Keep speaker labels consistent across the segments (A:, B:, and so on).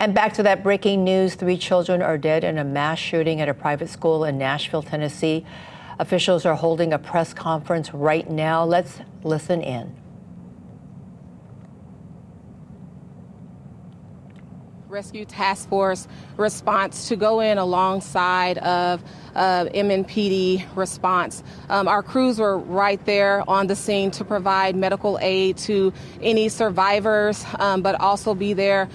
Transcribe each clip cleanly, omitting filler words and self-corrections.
A: And back to that breaking news, 3 children are dead in a mass shooting at a private school in Nashville, Tennessee. Officials are holding a press conference right now. Let's listen in.
B: Rescue Task Force response to go in alongside of MNPD response. Our crews were right there on the scene to provide medical aid to any survivors, but also be there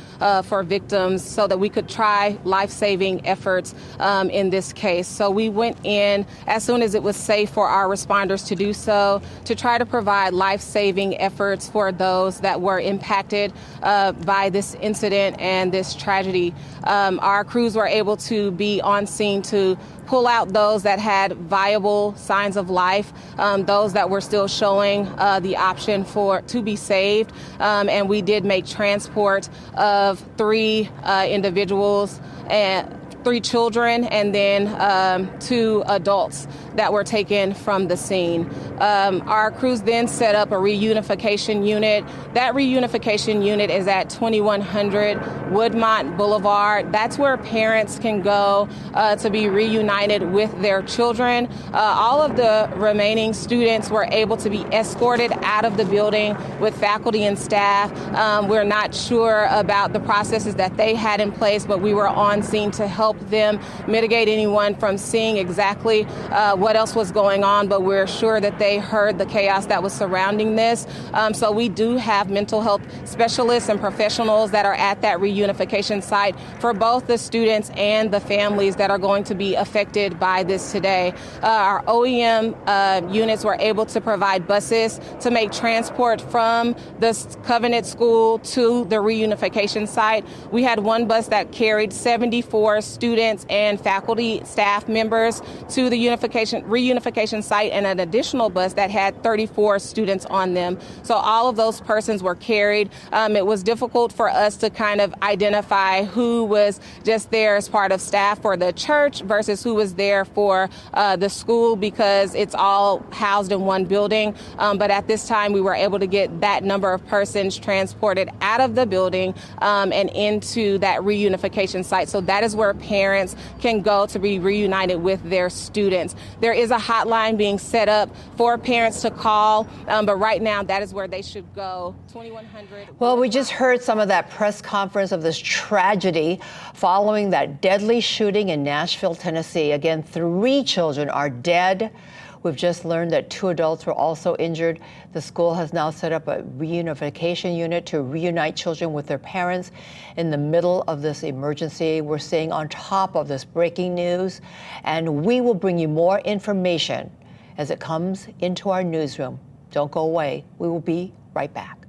B: for victims so that we could try life-saving efforts in this case. So we went in as soon as it was safe for our responders to do so, to try to provide life-saving efforts for those that were impacted by this incident and this tragedy. Our crews were able to be on scene to pull out those that had viable signs of life, those that were still showing the option to be saved. And we did make transport of 3 individuals and 3 children, and then 2 adults that were taken from the scene. Our crews then set up a reunification unit. That reunification unit is at 2100 Woodmont Boulevard. That's where parents can go to be reunited with their children. All of the remaining students were able to be escorted out of the building with faculty and staff. We're not sure about the processes that they had in place, but we were on scene to help them mitigate anyone from seeing exactly what else was going on, but we're sure that they heard the chaos that was surrounding this. So we do have mental health specialists and professionals that are at that reunification site for both the students and the families that are going to be affected by this today. Our OEM units were able to provide buses to make transport from the Covenant School to the reunification site. We had one bus that carried 74 students and faculty staff members to the reunification site, and an additional bus that had 34 students on them. So all of those persons were carried. It was difficult for us to kind of identify who was just there as part of staff for the church versus who was there for the school, because it's all housed in one building. But at this time, we were able to get that number of persons transported out of the building and into that reunification site. So that is where parents can go to be reunited with their students. There is a hotline being set up for parents to call, but right now that is where they should go, 2100.
A: Well, we just heard some of that press conference of this tragedy following that deadly shooting in Nashville, Tennessee. Again, 3 children are dead. We've just learned that 2 adults were also injured. The school has now set up a reunification unit to reunite children with their parents in the middle of this emergency. We're staying on top of this breaking news, and we will bring you more information as it comes into our newsroom. Don't go away. We will be right back.